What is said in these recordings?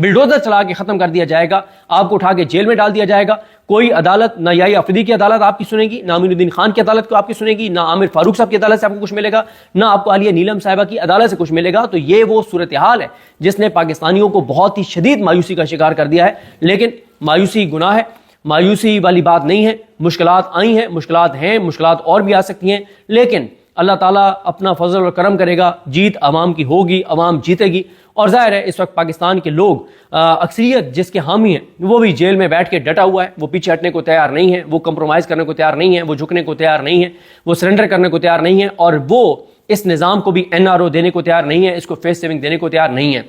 Bulldozer چلا کے ختم کر دیا جائے گا, آپ کو اٹھا کے جیل میں ڈال دیا جائے گا. کوئی عدالت نہ یائی آفریدی کی عدالت آپ کی سنے گی, نہ امین الدین خان کی عدالت کو آپ کی سنے گی, نہ عامر فاروق صاحب کی عدالت سے آپ کو کچھ ملے گا, نہ آپ کو عالیہ نیلم صاحبہ کی عدالت سے کچھ ملے گا. تو یہ وہ صورتحال ہے جس نے پاکستانیوں کو بہت ہی شدید مایوسی کا شکار کر دیا ہے. لیکن مایوسی گناہ ہے, مایوسی والی بات نہیں ہے. مشکلات آئی ہیں, مشکلات ہیں, مشکلات اور بھی آ سکتی ہیں, لیکن اللہ تعالیٰ اپنا فضل اور کرم کرے گا, جیت عوام کی ہوگی, عوام جیتے گی. اور ظاہر ہے اس وقت پاکستان کے لوگ, اکثریت جس کے حامی ہیں, وہ بھی جیل میں بیٹھ کے ڈٹا ہوا ہے, وہ پیچھے ہٹنے کو تیار نہیں ہے, وہ کمپرومائز کرنے کو تیار نہیں ہے, وہ جھکنے کو تیار نہیں ہے, وہ سرنڈر کرنے کو تیار نہیں ہے, اور وہ اس نظام کو بھی NRO دینے کو تیار نہیں ہے, اس کو فیس سیونگ دینے کو تیار نہیں ہے.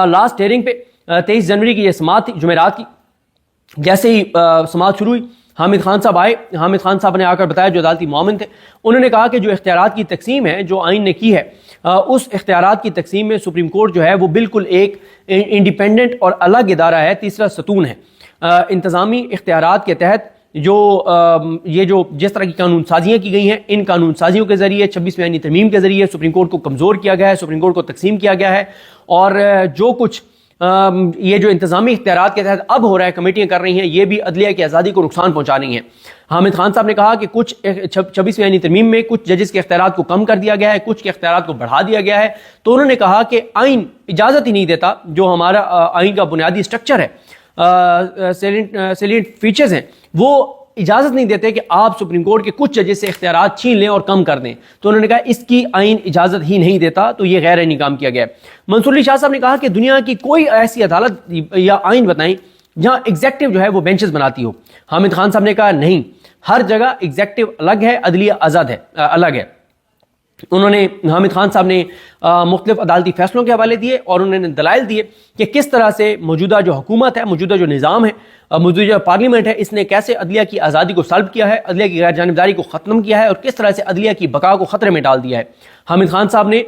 لاسٹ ہیئرنگ پہ 23 جنوری کی یہ سماعت تھی, جمعرات کی. جیسے ہی سماعت شروع ہوئی, حامد خان صاحب آئے. حامد خان صاحب نے آ کر بتایا, جو عدالتی معاون تھے, انہوں نے کہا کہ جو اختیارات کی تقسیم ہے جو آئین نے کی ہے, اس اختیارات کی تقسیم میں سپریم کورٹ جو ہے وہ بالکل ایک انڈیپینڈنٹ اور الگ ادارہ ہے, تیسرا ستون ہے. انتظامی اختیارات کے تحت جو جس طرح کی قانون سازیاں کی گئی ہیں, ان قانون سازیوں کے ذریعے 26ویں آئینی ترمیم کے ذریعے سپریم کورٹ کو کمزور کیا گیا ہے, سپریم کورٹ کو تقسیم کیا گیا ہے. اور جو کچھ یہ جو انتظامی اختیارات کے تحت اب ہو رہا ہے, کمیٹیاں کر رہی ہیں, یہ بھی عدلیہ کی آزادی کو نقصان پہنچا رہی ہیں. حامد خان صاحب نے کہا کہ کچھ 26ویں آئینی ترمیم میں کچھ ججز کے اختیارات کو کم کر دیا گیا ہے, کچھ کے اختیارات کو بڑھا دیا گیا ہے. تو انہوں نے کہا کہ آئین اجازت ہی نہیں دیتا, جو ہمارا آئین کا بنیادی اسٹرکچر ہے, سیلینٹ فیچرز ہیں, وہ اجازت نہیں دیتے کہ آپ سپریم کورٹ کے کچھ ججز سے اختیارات چھین لیں اور کم کر دیں. تو انہوں نے کہا اس کی آئین اجازت ہی نہیں دیتا, تو یہ غیر آئینی کام کیا گیا ہے. منصور علی شاہ صاحب نے کہا کہ دنیا کی کوئی ایسی عدالت یا آئین بتائیں جہاں ایگزیکٹو جو ہے وہ بینچز بناتی ہو. حامد خان صاحب نے کہا نہیں, ہر جگہ ایگزیکٹو الگ ہے, عدلیہ آزاد ہے, الگ ہے. انہوں نے, حامد خان صاحب نے مختلف عدالتی فیصلوں کے حوالے دیے, اور انہوں نے دلائل دیے کہ کس طرح سے موجودہ جو حکومت ہے, موجودہ جو نظام ہے, موجودہ جو پارلیمنٹ ہے, اس نے کیسے عدلیہ کی آزادی کو سلب کیا ہے, عدلیہ کی غیر جانبداری کو ختم کیا ہے, اور کس طرح سے عدلیہ کی بقا کو خطرے میں ڈال دیا ہے. حامد خان صاحب نے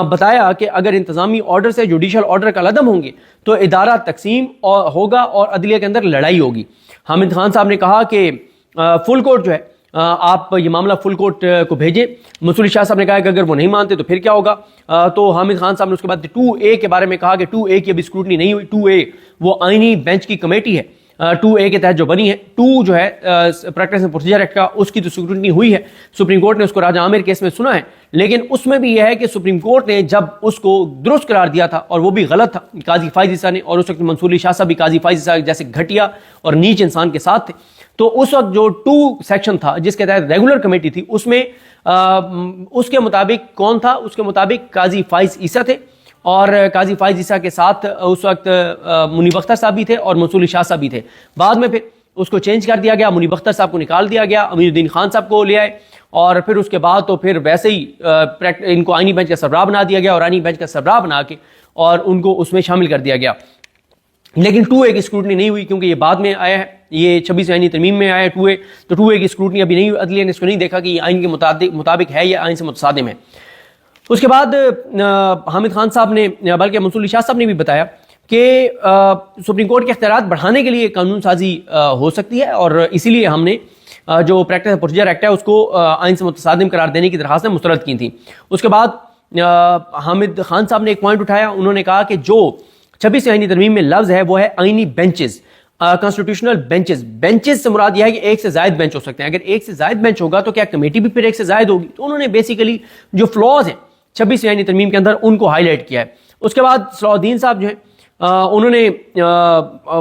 بتایا کہ اگر انتظامی آرڈر سے جوڈیشل آرڈر کا عدم ہوں گے تو ادارہ تقسیم ہوگا اور عدلیہ کے اندر لڑائی ہوگی. حامد خان صاحب نے کہا کہ فل کورٹ جو ہے, آپ یہ معاملہ فل کورٹ کو بھیجیں. منصور علی شاہ صاحب نے کہا کہ اگر وہ نہیں مانتے تو پھر کیا ہوگا. تو حامد خان صاحب نے اس کے بعد 2A کے بارے میں کہا کہ 2A کی ابھی اسکروٹنی نہیں ہوئی. 2A وہ آئینی بینچ کی کمیٹی ہے, 2A کے تحت جو بنی ہے. 2 جو ہے پریکٹس اینڈ پروسیجر ایکٹ کا, اس کی تو اسکروٹنی ہوئی ہے, سپریم کورٹ نے اس کو راجہ عامر کیس میں سنا ہے. لیکن اس میں بھی یہ ہے کہ سپریم کورٹ نے جب اس کو درست قرار دیا تھا, اور وہ بھی غلط تھا قاضی فائز عیسیٰ نے, اور اس وقت منصور علی شاہ صاحب بھی قاضی فائز عیسیٰ جیسے گھٹیا اور نیچ انسان کے ساتھ تھے. تو اس وقت جو 2 سیکشن تھا جس کے تحت ریگولر کمیٹی تھی, اس میں اس کے مطابق کون تھا, اس کے مطابق قاضی فائز عیسیٰ تھے, اور قاضی فائز عیسیٰ کے ساتھ اس وقت منیب اختر صاحب بھی تھے اور منصور علی شاہ صاحب بھی تھے. بعد میں پھر اس کو چینج کر دیا گیا, منیب اختر صاحب کو نکال دیا گیا, امین الدین خان صاحب کو لے آئے, اور پھر اس کے بعد تو پھر ویسے ہی ان کو آئینی بینچ کا سربراہ بنا دیا گیا, اور آئینی بینچ کا سربراہ بنا کے اور ان کو اس میں شامل کر دیا گیا. لیکن 2A کی اسکروٹنی نہیں ہوئی, کیونکہ یہ بعد میں آیا ہے, یہ 26 آئینی ترمیم میں آیا ہے 2A. تو 2A کی اسکروٹنی ابھی نہیں ہوئی, عدلیہ نے اس کو نہیں دیکھا کہ یہ آئین کے مطابق ہے یا آئین سے متصادم ہے. اس کے بعد حامد خان صاحب نے, بلکہ منصور علی شاہ صاحب نے بھی بتایا کہ سپریم کورٹ کے اختیارات بڑھانے کے لیے قانون سازی ہو سکتی ہے, اور اسی لیے ہم نے جو پریکٹس اینڈ پروسیجر ایکٹ ہے اس کو آئین سے متصادم قرار دینے کی درخواستیں مسترد کی تھیں. اس کے بعد حامد خان صاحب نے ایک پوائنٹ اٹھایا, انہوں نے کہا کہ جو 26 آئینی ترمیم میں لفظ ہے وہ ہے آئینی بینچز, کانسٹیٹیوشنل بینچز. بینچز سے مراد یہ ہے کہ ایک سے زائد بینچ ہو سکتے ہیں. اگر ایک سے زائد بینچ ہوگا تو کیا کمیٹی بھی پھر ایک سے زائد ہوگی. تو انہوں نے بیسیکلی جو فلاز ہیں 26 آئینی ترمیم کے اندر ان کو ہائی لائٹ کیا ہے. اس کے بعد صلاح الدین صاحب جو ہیں انہوں نے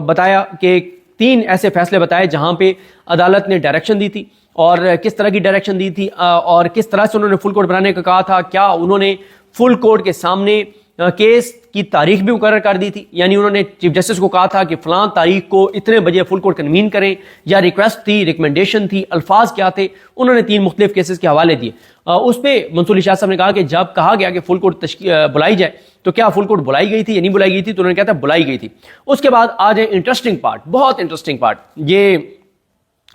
بتایا کہ 3 ایسے فیصلے بتائے جہاں پہ عدالت نے ڈائریکشن دی تھی, اور کس طرح کی ڈائریکشن دی تھی, اور کس طرح سے انہوں نے فل کورٹ بنانے کا کہا تھا. کیا انہوں نے فل کورٹ کے سامنے کیس کی تاریخ بھی مقرر کر دی تھی, یعنی انہوں نے چیف جسٹس کو کہا تھا کہ فلاں تاریخ کو اتنے بجے فل کورٹ کنوین کریں, یا ریکویسٹ تھی, ریکمنڈیشن تھی, الفاظ کیا تھے. انہوں نے 3 مختلف کیسز کے حوالے دیے. اس پہ منصور علی شاہ صاحب نے کہا کہ جب کہا گیا کہ فل کورٹ بلائی جائے تو کیا فل کورٹ بلائی گئی تھی یا نہیں بلائی گئی تھی, تو انہوں نے کہا تھا بلائی گئی تھی. اس کے بعد آج ہے انٹرسٹنگ پارٹ, بہت انٹرسٹنگ پارٹ. یہ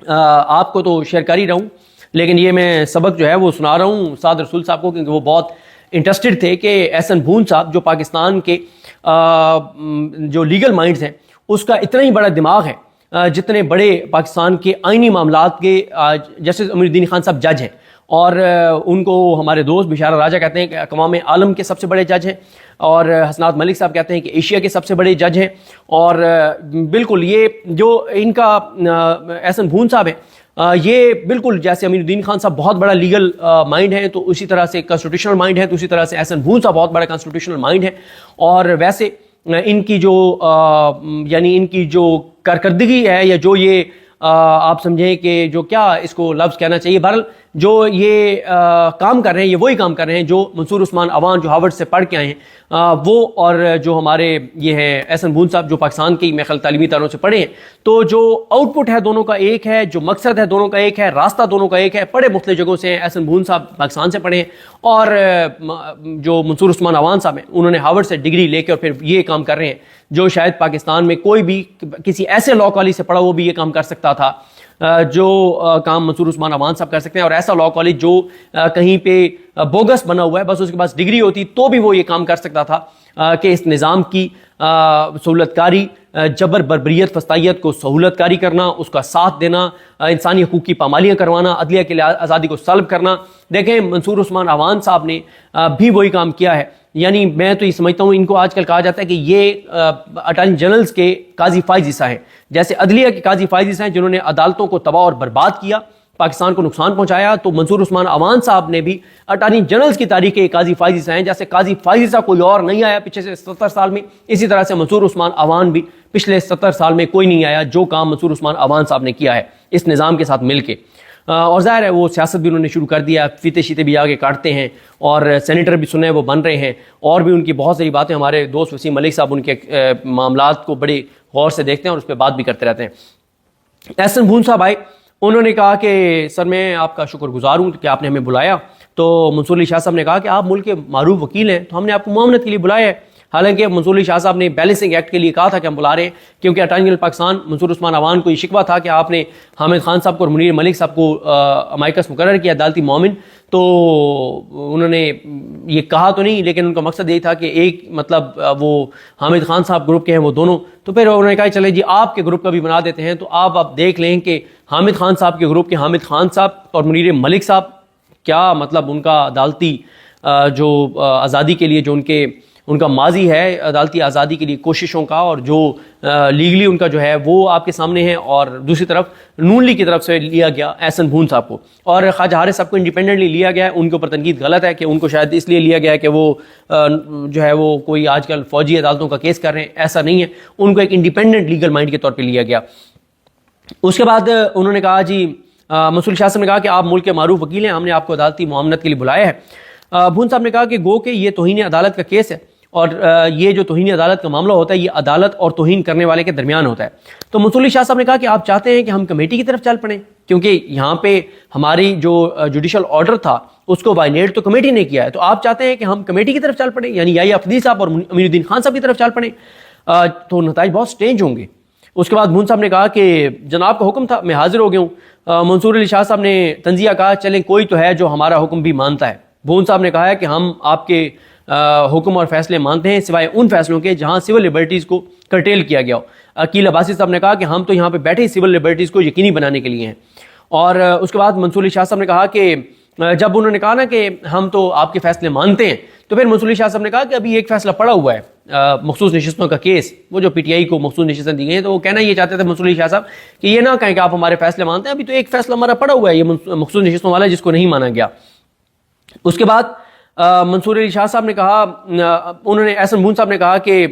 آپ کو تو شیئر کر ہی رہا ہوں, لیکن یہ میں سبق جو ہے وہ سنا رہا ہوں سعد رسول صاحب کو, کیونکہ وہ بہت انٹرسٹڈ تھے کہ احسن بھون صاحب جو پاکستان کے جو لیگل مائنڈز ہیں اس کا اتنا ہی بڑا دماغ ہے جتنے بڑے پاکستان کے آئینی معاملات کے جسٹس امیر الدین خان صاحب جج ہیں. اور ان کو ہمارے دوست بشارہ راجہ کہتے ہیں کہ اقوام عالم کے سب سے بڑے جج ہیں، اور حسنات ملک صاحب کہتے ہیں کہ ایشیا کے سب سے بڑے جج ہیں، اور بالکل یہ جو ان کا احسن بھون صاحب ہے یہ بالکل جیسے امین الدین خان صاحب بہت بڑا لیگل مائنڈ ہے، تو اسی طرح سے کنسٹیٹیوشنل مائنڈ ہے، تو اسی طرح سے احسن بھون صاحب بہت بڑا کنسٹیٹیوشنل مائنڈ ہے، اور ویسے ان کی جو یعنی ان کی جو کارکردگی ہے، یا جو یہ آپ سمجھیں کہ جو کیا اس کو لفظ کہنا چاہیے، بہرحال جو یہ کام کر رہے ہیں یہ وہی کام کر رہے ہیں جو منصور عثمان عوان جو ہارورڈ سے پڑھ کے آئے ہیں وہ، اور جو ہمارے یہ ہیں احسن بھون صاحب جو پاکستان کی میرے خیال تعلیمی اداروں سے پڑھے ہیں، تو جو آؤٹ پٹ ہے دونوں کا ایک ہے، جو مقصد ہے دونوں کا ایک ہے، راستہ دونوں کا ایک ہے، پڑھے مختلف جگہوں سے ہیں۔ احسن بھون صاحب پاکستان سے پڑھے ہیں، اور جو منصور عثمان عوان صاحب ہیں انہوں نے ہارورڈ سے ڈگری لے کے اور پھر یہ کام کر رہے ہیں جو شاید پاکستان میں کوئی بھی کسی ایسے لاء کالج سے پڑھا وہ بھی یہ کام کر سکتا تھا جو کام منصور عثمان عوان صاحب کر سکتے ہیں، اور ایسا لاء کالج جو کہیں پہ بوگس بنا ہوا ہے، بس اس کے پاس ڈگری ہوتی تو بھی وہ یہ کام کر سکتا تھا کہ اس نظام کی سہولت کاری، جبر بربریت فسطائیت کو سہولت کاری کرنا، اس کا ساتھ دینا، انسانی حقوق کی پامالیاں کروانا، عدلیہ کے لیے آزادی کو سلب کرنا۔ دیکھیں منصور عثمان عوان صاحب نے بھی وہی کام کیا ہے، یعنی میں تو یہ سمجھتا ہوں ان کو آج کل کہا جاتا ہے کہ یہ اٹارنی جنرلز کے قاضی فائز عیسیٰ ہیں، جیسے عدلیہ کے قاضی فائز عیسیٰ ہیں جنہوں نے عدالتوں کو تباہ اور برباد کیا، پاکستان کو نقصان پہنچایا، تو منصور عثمان عوان صاحب نے بھی اٹارنی جنرلز کی تاریخ کے قاضی فائز عیسیٰ ہیں، جیسے قاضی فائز عیسیٰ کوئی اور نہیں آیا پچھلے سے 70 سال میں، اسی طرح سے منصور عثمان عوان بھی پچھلے 70 سال میں کوئی نہیں آیا جو کام منصور عثمان عوان صاحب نے کیا ہے اس نظام کے ساتھ مل کے۔ اور ظاہر ہے وہ سیاست بھی انہوں نے شروع کر دیا، فیتے شیتے بھی آگے کاٹتے ہیں، اور سینیٹر بھی سنے وہ بن رہے ہیں، اور بھی ان کی بہت ساری باتیں ہمارے دوست وسیم ملک صاحب ان کے معاملات کو بڑے غور سے دیکھتے ہیں اور اس پہ بات بھی کرتے رہتے ہیں۔ احسن بھون صاحب آئے، انہوں نے کہا کہ سر میں آپ کا شکر گزار ہوں کہ آپ نے ہمیں بلایا، تو منصور علی شاہ صاحب نے کہا کہ آپ ملک کے معروف وکیل ہیں تو ہم نے آپ کو معاونت کے لیے بلایا ہے۔ حالانکہ منصور علی شاہ صاحب نے بیلنسنگ ایکٹ کے لیے کہا تھا کہ ہم بلا رہے ہیں، کیونکہ اٹارنی جنرل پاکستان منصور عثمان عوان کو یہ شکوہ تھا کہ آپ نے حامد خان صاحب کو اور منیر ملک صاحب کو امائکس مقرر کیا عدالتی معاون، تو انہوں نے یہ کہا تو نہیں لیکن ان کا مقصد یہی تھا کہ ایک مطلب وہ حامد خان صاحب گروپ کے ہیں وہ دونوں، تو پھر انہوں نے کہا چلے جی آپ کے گروپ کا بھی بنا دیتے ہیں، تو آپ دیکھ لیں کہ حامد خان صاحب کے گروپ کے حامد خان صاحب اور منیر ملک صاحب کیا مطلب ان کا عدالتی جو آزادی کے لیے جو ان کا ماضی ہے عدالتی آزادی کے لیے کوششوں کا، اور جو لیگلی ان کا جو ہے وہ آپ کے سامنے ہے، اور دوسری طرف نون لیگ کی طرف سے لیا گیا احسن بھون صاحب کو، اور خواجہ حارث صاحب کو انڈیپینڈنٹلی لیا گیا ہے۔ ان کے اوپر تنقید غلط ہے کہ ان کو شاید اس لیے لیا گیا ہے کہ وہ جو ہے وہ کوئی آج کل فوجی عدالتوں کا کیس کر رہے ہیں، ایسا نہیں ہے، ان کو ایک انڈیپینڈنٹ لیگل مائنڈ کے طور پہ لیا گیا۔ اس کے بعد انہوں نے کہا جی منصور شاہ صاحب نے کہا کہ آپ ملک کے معروف وکیل ہیں، ہم نے آپ کو عدالتی معاونت کے لیے بلایا ہے۔ بھون صاحب نے کہا کہ گو کہ یہ توہین عدالت کا کیس ہے، اور یہ جو توہین عدالت کا معاملہ ہوتا ہے یہ عدالت اور توہین کرنے والے کے درمیان ہوتا ہے۔ تو منصور علی شاہ صاحب نے کہا کہ آپ چاہتے ہیں کہ ہم کمیٹی کی طرف چل پڑیں، کیونکہ یہاں پہ ہماری جو جوڈیشل آرڈر تھا اس کو وائلیٹ تو کمیٹی نے کیا ہے، تو آپ چاہتے ہیں کہ ہم کمیٹی کی طرف چل پڑیں، یعنی یا افدی صاحب اور امین الدین خان صاحب کی طرف چل پڑیں، تو نتائج بہت سٹرینج ہوں گے۔ اس کے بعد بھون صاحب نے کہا کہ جناب کا حکم تھا میں حاضر ہو گیا ہوں۔ منصور علی شاہ صاحب نے تنزیہ کہا چلیں کوئی تو ہے جو ہمارا حکم بھی مانتا ہے۔ بھون صاحب نے کہا ہے کہ ہم آپ کے حکم اور فیصلے مانتے ہیں سوائے ان فیصلوں کے جہاں سول لبرٹیز کو کرٹیل کیا گیا ہو۔ عقیل عباسی صاحب نے کہا کہ ہم تو یہاں پہ بیٹھے سول لبرٹیز کو یقینی بنانے کے لیے ہیں۔ اور اس کے بعد منصور علی شاہ صاحب نے کہا کہ جب انہوں نے کہا نا کہ ہم تو آپ کے فیصلے مانتے ہیں، تو پھر منصور علی شاہ صاحب نے کہا کہ ابھی ایک فیصلہ پڑا ہوا ہے مخصوص نشستوں کا کیس، وہ جو پی ٹی آئی کو مخصوص نشستیں دی گئی ہیں، تو وہ کہنا یہ چاہتے تھے منصور علی شاہ صاحب کہ یہ نہ کہیں کہ آپ ہمارے فیصلے مانتے ہیں، ابھی تو ایک فیصلہ ہمارا پڑا ہوا ہے یہ مخصوص نشستوں والا جس کو نہیں مانا گیا۔ اس کے بعد منصور علی شاہ صاحب نے کہا، انہوں نے احسن بھون صاحب نے کہا کہ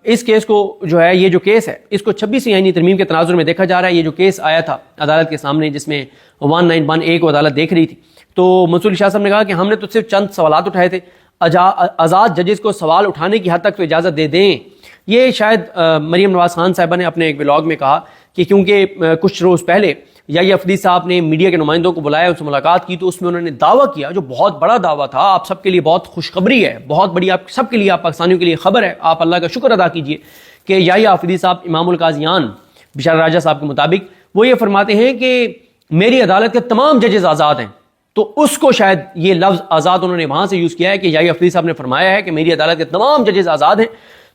اس کیس کو جو ہے یہ جو کیس ہے اس کو 26 آئینی ترمیم کے تناظر میں دیکھا جا رہا ہے۔ یہ جو کیس آیا تھا عدالت کے سامنے جس میں 1911 کو عدالت دیکھ رہی تھی، تو منصور علی شاہ صاحب نے کہا کہ ہم نے تو صرف چند سوالات اٹھائے تھے، آزاد ججز کو سوال اٹھانے کی حد تک تو اجازت دے دیں۔ یہ شاید مریم نواز خان صاحبہ نے اپنے ایک ولاگ میں کہا کہ کیونکہ کچھ روز پہلے یا افدی صاحب نے میڈیا کے نمائندوں کو بلایا، ان سے ملاقات کی، تو اس میں انہوں نے دعویٰ کیا جو بہت بڑا دعویٰ تھا، آپ سب کے لیے بہت خوشخبری ہے، بہت بڑی آپ سب کے لیے، آپ پاکستانیوں کے لیے خبر ہے، آپ اللہ کا شکر ادا کیجئے کہ یا افدی صاحب امام القاضیان بشارہ راجہ صاحب کے مطابق وہ یہ فرماتے ہیں کہ میری عدالت کے تمام ججز آزاد ہیں، تو اس کو شاید یہ لفظ آزاد انہوں نے وہاں سے یوز کیا ہے کہ یا افدی صاحب نے فرمایا ہے کہ میری عدالت کے تمام ججز آزاد ہیں۔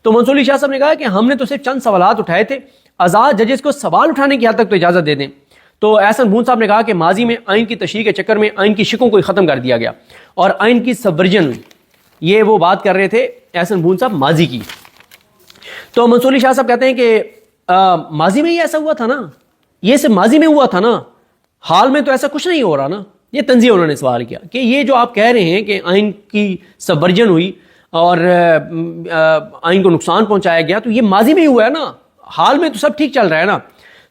تو منصور علی شاہ صاحب نے کہا کہ ہم نے تو صرف چند سوالات اٹھائے تھے، آزاد ججز کو سوال اٹھانے کی حد تک تو اجازت دے دیں۔ تو احسن بھون صاحب نے کہا کہ ماضی میں آئین کی تشریح کے چکر میں آئین کی شکوں کو ختم کر دیا گیا اور آئین کی سبورجن ہوئی. یہ وہ بات کر رہے تھے احسن بھون صاحب ماضی کی. تو منصور علی شاہ صاحب کہتے ہیں کہ ماضی میں یہ ایسا ہوا تھا نا, یہ صرف ماضی میں ہوا تھا نا, حال میں تو ایسا کچھ نہیں ہو رہا نا. یہ تنزیہ انہوں نے سوال کیا کہ یہ جو آپ کہہ رہے ہیں کہ آئین کی سبورجن ہوئی اور آئین کو نقصان پہنچایا گیا, تو یہ ماضی میں ہی ہوا ہے نا, حال میں تو سب ٹھیک چل رہا ہے نا.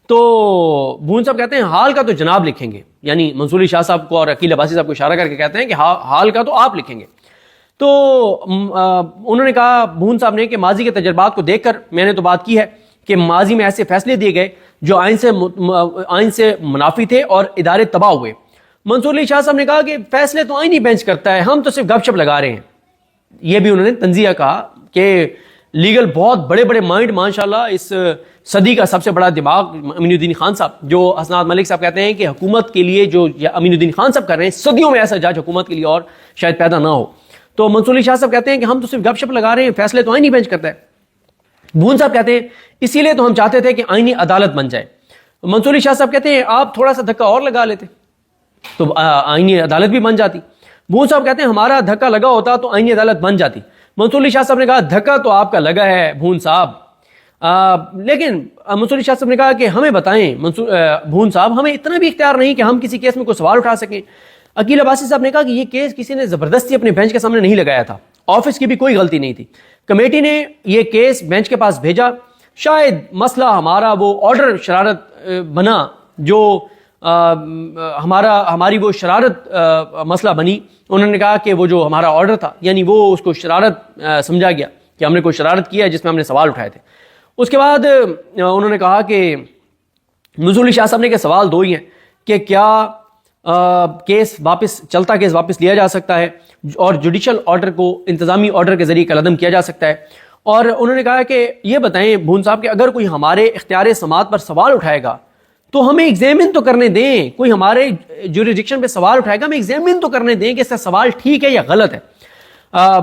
تو بھون صاحب کہتے ہیں حال کا تو جناب لکھیں گے, یعنی منصور علی شاہ صاحب کو اور عقیل عباسی صاحب کو اشارہ کر کے کہتے ہیں کہ حال کا تو آپ لکھیں گے. تو انہوں نے کہا بھون صاحب نے کہ ماضی کے تجربات کو دیکھ کر میں نے تو بات کی ہے کہ ماضی میں ایسے فیصلے دیے گئے جو آئین سے منافی تھے اور ادارے تباہ ہوئے. منصور علی شاہ صاحب نے کہا کہ فیصلے تو آئین ہی بینچ کرتا ہے, ہم تو صرف گپ شپ لگا رہے ہیں. یہ بھی انہوں نے تنزیہ کہا کہ لیگل بہت بڑے بڑے مائنڈ ماشاءاللہ, اس صدی کا سب سے بڑا دماغ امین الدین خان صاحب, جو حسنات ملک صاحب کہتے ہیں کہ حکومت کے لیے جو امین الدین خان صاحب کر رہے ہیں, صدیوں میں ایسا جج حکومت کے لیے اور شاید پیدا نہ ہو. تو منصور علی شاہ صاحب کہتے ہیں کہ ہم تو صرف گپ شپ لگا رہے ہیں, فیصلے تو آئین ہی بینچ کرتا ہے. بھون صاحب کہتے ہیں اسی لیے تو ہم چاہتے تھے کہ آئینی عدالت بن جائے. منصور علی شاہ صاحب کہتے ہیں آپ تھوڑا سا دھکا اور لگا لیتے تو آئینی عدالت بھی بن جاتی. بھون صاحب کہتے ہیں ہمارا دھکا لگا ہوتا تو آئینی عدالت بن جاتی. منصور علی شاہ صاحب نے کہا دھکا تو آپ کا لگا ہے بھون صاحب, لیکن منصور علی شاہ صاحب نے کہا کہ ہمیں بتائیں بھون صاحب, ہمیں اتنا بھی اختیار نہیں کہ ہم کسی کیس میں کوئی سوال اٹھا سکیں. عقیل عباسی صاحب نے کہا کہ یہ کیس کسی نے زبردستی اپنے بینچ کے سامنے نہیں لگایا تھا, آفس کی بھی کوئی غلطی نہیں تھی, کمیٹی نے یہ کیس بینچ کے پاس بھیجا. شاید مسئلہ ہمارا وہ آرڈر شرارت بنا جو ہماری وہ شرارت مسئلہ بنی. انہوں نے کہا کہ وہ جو ہمارا آرڈر تھا یعنی وہ اس کو شرارت سمجھا گیا کہ ہم نے کوئی شرارت کیا جس میں ہم نے سوال اٹھائے تھے. اس کے بعد انہوں نے کہا کہ منصور علی شاہ صاحب نے کہ سوال دو ہی ہیں کہ کیا کیس واپس لیا جا سکتا ہے اور جوڈیشل آرڈر کو انتظامی آرڈر کے ذریعے کالعدم کیا جا سکتا ہے. اور انہوں نے کہا کہ یہ بتائیں بھون صاحب کہ اگر کوئی ہمارے اختیار سماعت پر سوال اٹھائے گا تو ہمیں ایگزامن تو کرنے دیں, کوئی ہمارے جوریڈکشن پہ سوال اٹھائے گا ہمیں ایگزامن تو کرنے دیں کہ اس کا سوال ٹھیک ہے یا غلط ہے.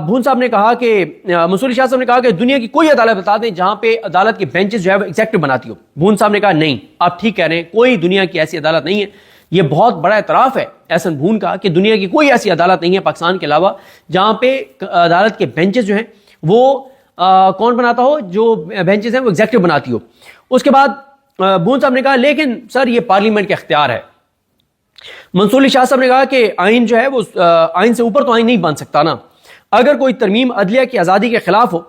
بھون صاحب نے کہا کہ منصور علی شاہ صاحب نے کہا کہ دنیا کی کوئی عدالت بتا دیں جہاں پہ عدالت کے بینچز جو ہے وہ ایگزیکٹو بناتی ہو. بھون صاحب نے کہا نہیں, آپ ٹھیک کہہ رہے ہیں, کوئی دنیا کی ایسی عدالت نہیں ہے. یہ بہت بڑا اعتراف ہے احسن بھون کا کہ دنیا کی کوئی ایسی عدالت نہیں ہے پاکستان کے علاوہ جہاں پہ عدالت کے بینچز جو ہیں وہ کون بناتا ہو, جو بینچز ہیں وہ ایگزیکٹو بناتی ہو. اس کے بعد بھون صاحب نے کہا لیکن سر یہ پارلیمنٹ کا اختیار ہے. منصور علی شاہ صاحب نے کہا کہ آئین جو ہے وہ آئین سے اوپر تو آئین نہیں بن سکتا نا, اگر کوئی ترمیم عدلیہ کی آزادی کے خلاف ہو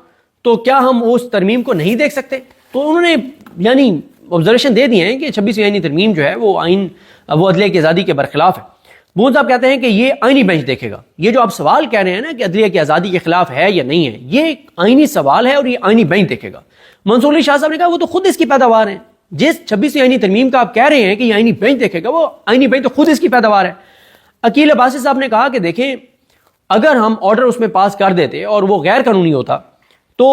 تو کیا ہم اس ترمیم کو نہیں دیکھ سکتے. تو انہوں نے یعنی آبزرویشن دے دیے ہیں کہ 26ویں آئینی ترمیم جو ہے وہ عدلیہ کی آزادی کے برخلاف ہے. بھون صاحب کہتے ہیں کہ یہ آئینی بینچ دیکھے گا. یہ جو آپ سوال کہہ رہے ہیں نا کہ عدلیہ کی آزادی کے خلاف ہے یا نہیں ہے, یہ ایک آئینی سوال ہے اور یہ آئینی بینچ دیکھے گا. منصور علی شاہ صاحب نے کہا وہ تو خود اس کی پیداوار ہیں, جس 26ویں آئینی ترمیم کا آپ کہہ رہے ہیں کہ یہ آئینی بینچ دیکھے گا, وہ آئینی بینچ تو خود اس کی پیداوار ہے. عقیل عباسی صاحب نے کہا کہ دیکھیں اگر ہم آرڈر اس میں پاس کر دیتے اور وہ غیر قانونی ہوتا تو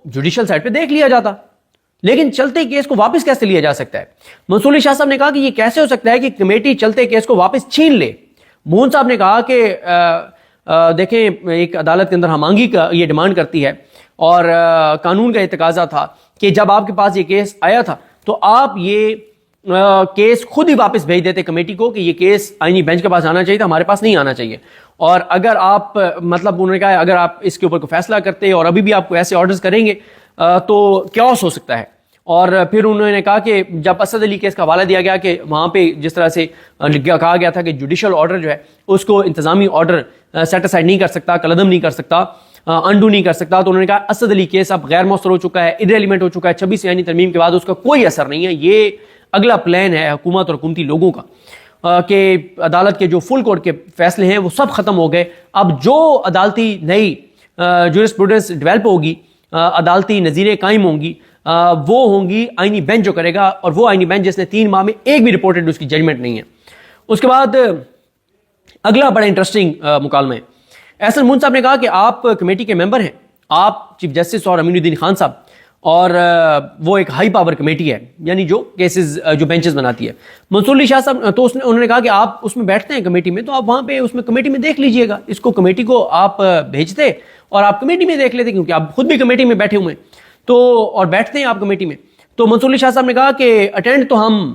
جوڈیشل سائٹ پہ دیکھ لیا جاتا, لیکن چلتے کیس کو واپس کیسے لیا جا سکتا ہے. منصور علی شاہ صاحب نے کہا کہ یہ کیسے ہو سکتا ہے کہ کمیٹی چلتے کیس کو واپس چھین لے. بھون صاحب نے کہا کہ دیکھیں ایک عدالت کے اندر ہمانگی کا یہ ڈیمانڈ کرتی ہے اور قانون کا یہ تقاضا تھا کہ جب آپ کے پاس یہ کیس آیا تھا تو آپ یہ کیس خود ہی واپس بھیج دیتے کمیٹی کو کہ یہ کیس آئینی بینچ کے پاس آنا چاہیے تھا, ہمارے پاس نہیں آنا چاہیے. اور اگر آپ مطلب انہوں نے کہا اگر آپ اس کے اوپر کوئی فیصلہ کرتے اور ابھی بھی آپ کو ایسے آرڈرز کریں گے تو کیوس ہو سکتا ہے. اور پھر انہوں نے کہا کہ جب اسد علی کیس کا حوالہ دیا گیا کہ وہاں پہ جس طرح سے کہا گیا تھا کہ جوڈیشل آرڈر جو ہے اس کو انتظامی آرڈر سیٹ اسائڈ نہیں کر سکتا, کالعدم نہیں کر سکتا, انڈو نہیں کر سکتا. تو انہوں نے کہا اسد علی کیس اب غیر مؤثر ہو چکا ہے, ارریلیونٹ ہو چکا ہے, 26ویں آئینی ترمیم کے بعد اس کا کوئی اثر نہیں ہے. یہ اگلا پلان ہے حکومت اور حکومتی لوگوں کا کہ عدالت کے جو فل کورٹ کے فیصلے ہیں وہ سب ختم ہو گئے. اب جو عدالتی نئی جورسپروڈنس ڈیولپ ہوگی, عدالتی نظیریں قائم ہوں گی, وہ ہوں گی آئینی بینچ جو کرے گا, اور وہ آئینی بینچ جس نے 3 ماہ میں ایک بھی رپورٹڈ اس کی ججمنٹ نہیں ہے. اس کے بعد اگلا بڑا انٹرسٹنگ مکالمہ ہے. احسن بھون صاحب نے کہا کہ آپ کمیٹی کے ممبر ہیں, آپ چیف جسٹس اور امین الدین خان صاحب, اور وہ ایک ہائی پاور کمیٹی ہے یعنی جو کیسز جو بینچز بناتی ہے. منصور علی شاہ صاحب تو انہوں نے کہا کہ آپ اس میں بیٹھتے ہیں کمیٹی میں, تو آپ وہاں پہ اس میں کمیٹی میں دیکھ لیجئے گا, اس کو کمیٹی کو آپ بھیجتے اور آپ کمیٹی میں دیکھ لیتے کیونکہ آپ خود بھی کمیٹی میں بیٹھے ہوئے ہیں تو اور بیٹھتے ہیں آپ کمیٹی میں. تو منصور علی شاہ صاحب نے کہا کہ اٹینڈ تو ہم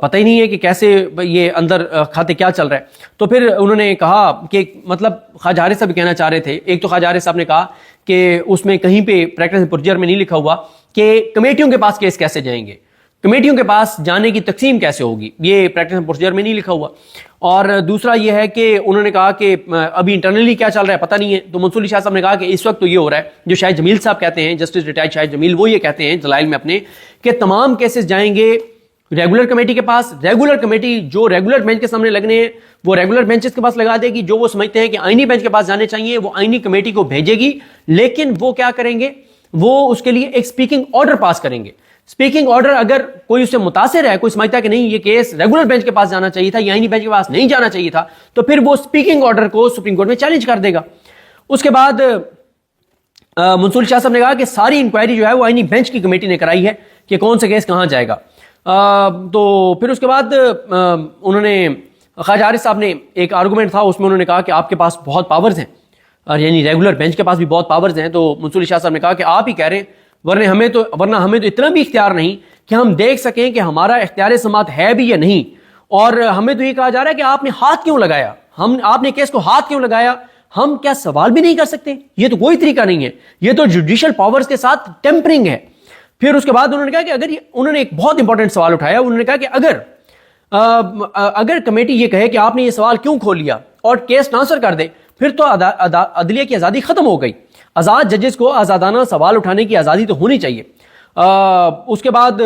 پتہ ہی نہیں ہے کہ کیسے یہ اندر کھاتے کیا چل رہا ہے. تو پھر انہوں نے کہا کہ مطلب خواجہ حارث صاحب کہنا چاہ رہے تھے. ایک تو خواجہ حارث صاحب نے کہا کہ اس میں کہیں پہ پریکٹس اینڈ پروسیجر میں نہیں لکھا ہوا کہ کمیٹیوں کے پاس کیس کیسے جائیں گے, کمیٹیوں کے پاس جانے کی تقسیم کیسے ہوگی, یہ پریکٹس اینڈ پروسیجر میں نہیں لکھا ہوا. اور دوسرا یہ ہے کہ انہوں نے کہا کہ ابھی انٹرنلی کیا چل رہا ہے پتہ نہیں ہے. تو منصور علی شاہ صاحب نے کہا کہ اس وقت تو یہ ہو رہا ہے جو شاہد جمیل صاحب کہتے ہیں, جسٹس ریٹائرڈ شاہد جمیل, وہ یہ کہتے ہیں دلائل میں اپنے کہ تمام کیسز جائیں گے ریگولر کمیٹی کے پاس. ریگولر کمیٹی جو ریگولر بینچ کے سامنے لگنے ہیں وہ ریگولر بینچز کے پاس لگا دے گی, جو وہ سمجھتے ہیں کہ آئینی بینچ کے پاس جانے چاہیے وہ آئینی کمیٹی کو بھیجے گی. لیکن وہ کیا کریں گے, وہ اس کے لیے ایک سپیکنگ آرڈر پاس کریں گے. سپیکنگ آرڈر اگر کوئی اس سے متاثر ہے, کوئی سمجھتا ہے کہ نہیں یہ کیس ریگولر بینچ کے پاس جانا چاہیے تھا, آئینی بینچ کے پاس نہیں جانا چاہیے تھا, تو پھر وہ سپیکنگ آرڈر کو سپریم کورٹ میں چیلنج کر دے گا. اس کے بعد منصور شاہ صاحب نے کہا کہ ساری انکوائری جو ہے وہ آئینی بینچ کی کمیٹی نے کرائی ہے کہ کون سے کیس کہاں جائے گا. تو پھر اس کے بعد انہوں نے خواجہ حارث صاحب نے ایک آرگومنٹ تھا, اس میں انہوں نے کہا کہ آپ کے پاس بہت پاورز ہیں, یعنی ریگولر بینچ کے پاس بھی بہت پاورز ہیں. تو منصور علی شاہ صاحب نے کہا کہ آپ ہی کہہ رہے ہیں, ورنہ ہمیں تو اتنا بھی اختیار نہیں کہ ہم دیکھ سکیں کہ ہمارا اختیار سماعت ہے بھی یا نہیں. اور ہمیں تو یہ کہا جا رہا ہے کہ آپ نے ہاتھ کیوں لگایا, آپ نے کیس کو ہاتھ کیوں لگایا, ہم کیا سوال بھی نہیں کر سکتے؟ یہ تو کوئی طریقہ نہیں ہے, یہ تو جوڈیشل پاورز کے ساتھ ٹیمپرنگ ہے. پھر اس کے بعد انہوں نے کہا کہ انہوں نے ایک بہت انپورٹنٹ سوال اٹھایا. انہوں نے کہا کہ اگر کمیٹی یہ کہے کہ آپ نے یہ سوال کیوں کھول لیا اور کیس ٹرانسفر کر دے, پھر تو عدلیہ کی آزادی ختم ہو گئی. آزاد ججز کو آزادانہ سوال اٹھانے کی آزادی تو ہونی چاہیے. اس کے بعد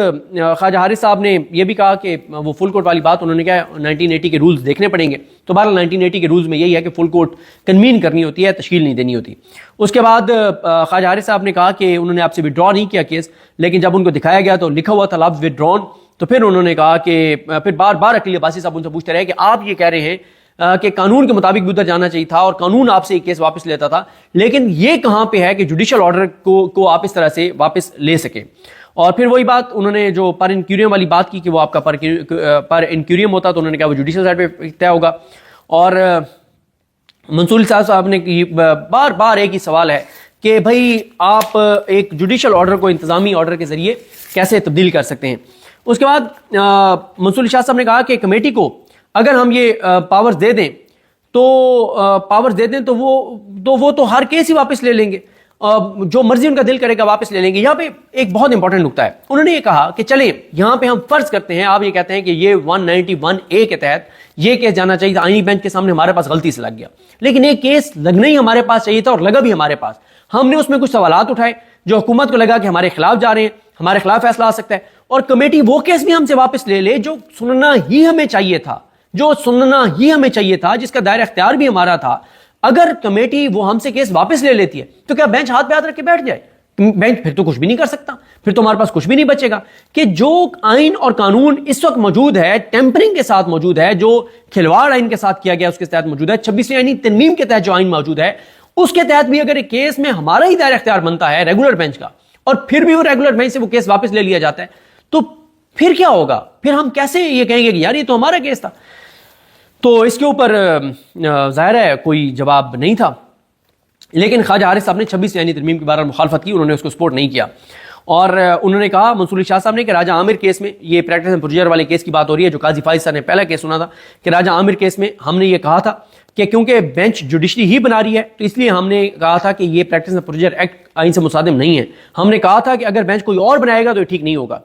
خواجہ حارث صاحب نے یہ بھی کہا کہ وہ فل کورٹ والی بات انہوں نے کہا 1980 کے رولز دیکھنے پڑیں گے. تو بہرحال 1980 کے رولز میں یہی ہے کہ فل کورٹ کنوین کرنی ہوتی ہے, تشکیل نہیں دینی ہوتی. اس کے بعد خواجہ حارث صاحب نے کہا کہ انہوں نے آپ سے وڈرا نہیں کیا کیس, لیکن جب ان کو دکھایا گیا تو لکھا ہوا تھا لفظ وڈرون. تو پھر انہوں نے کہا کہ پھر بار بار عقیل عباسی صاحب ان سے پوچھتے رہے کہ آپ یہ کہہ رہے ہیں کہ قانون کے مطابق بھی ادھر جانا چاہیے تھا اور قانون آپ سے ایک کیس واپس لیتا تھا, لیکن یہ کہاں پہ ہے کہ جوڈیشل آرڈر کو آپ اس طرح سے واپس لے سکیں. اور پھر وہی بات انہوں نے جو پر انکیوریم والی بات کی کہ وہ آپ کا پر انکیوریم ہوتا, تو انہوں نے کہا وہ جوڈیشل سائڈ پہ طے ہوگا. اور منصور صاحب نے بار بار ایک ہی سوال ہے کہ بھائی آپ ایک جوڈیشل آرڈر کو انتظامی آرڈر کے ذریعے کیسے تبدیل کر سکتے ہیں. اس کے بعد منصور شاہ صاحب نے کہا کہ کمیٹی کو اگر ہم یہ پاورز دے دیں تو وہ تو ہر کیس ہی واپس لے لیں گے, جو مرضی ان کا دل کرے گا واپس لے لیں گے. یہاں پہ ایک بہت انپورٹنٹ نکتہ ہے. انہوں نے یہ کہا کہ چلیں یہاں پہ ہم فرض کرتے ہیں, آپ یہ کہتے ہیں کہ یہ 191A کے تحت یہ کیس جانا چاہیے تھا, آئینی بینچ کے سامنے ہمارے پاس غلطی سے لگ گیا, لیکن ایک کیس لگنا ہی ہمارے پاس چاہیے تھا اور لگا بھی ہمارے پاس. ہم نے اس میں کچھ سوالات اٹھائے جو حکومت کو لگا کہ ہمارے خلاف جا رہے ہیں, ہمارے خلاف فیصلہ آ سکتا ہے, اور کمیٹی وہ کیس بھی ہم سے واپس لے لے جو سننا ہی ہمیں چاہیے تھا, جس کا دائرہ اختیار بھی ہمارا تھا. اگر کمیٹی وہ ہم سے کیس واپس لے لیتی ہے تو کیا بینچ ہاتھ پہ ہاتھ رکھ کے بیٹھ جائے؟ بینچ پھر تو کچھ بھی نہیں کر سکتا, پھر تو ہمارے پاس کچھ بھی نہیں بچے گا. کہ جو آئین اور قانون اس وقت موجود ہے, ٹیمپرنگ کے ساتھ موجود ہے, جو کھلواڑ آئین کے ساتھ کیا گیا اس کے تحت موجود ہے, 26ویں آئینی ترمیم کے تحت جو آئین موجود ہے, اس کے تحت بھی اگر ایک کیس میں ہمارا ہی دائرہ اختیار بنتا ہے ریگولر بینچ کا, اور پھر بھی وہ ریگولر بینچ سے وہ کیس واپس لے لیا جاتا ہے, تو پھر کیا ہوگا؟ پھر ہم کیسے یہ کہیں گے کہ یار یہ تو ہمارا کیس تھا؟ تو اس کے اوپر ظاہر ہے کوئی جواب نہیں تھا. لیکن خواجہ حارث صاحب نے 26 آئینی ترمیم کی بارہ مخالفت کی, انہوں نے اس کو سپورٹ نہیں کیا. اور انہوں نے کہا منصور شاہ صاحب نے کہ راجہ عامر کیس میں, یہ پریکٹس اینڈ پروسیجر والے کیس کی بات ہو رہی ہے جو قاضی فائز صاحب نے پہلا کیس سنا تھا, کہ راجہ عامر کیس میں ہم نے یہ کہا تھا کہ کیونکہ بینچ جوڈیشری ہی بنا رہی ہے تو اس لیے ہم نے کہا تھا کہ یہ پریکٹس اینڈ پروسیجر ایکٹ آئین سے مصادم نہیں ہے. ہم نے کہا تھا کہ اگر بینچ کوئی اور بنائے گا تو یہ ٹھیک نہیں ہوگا.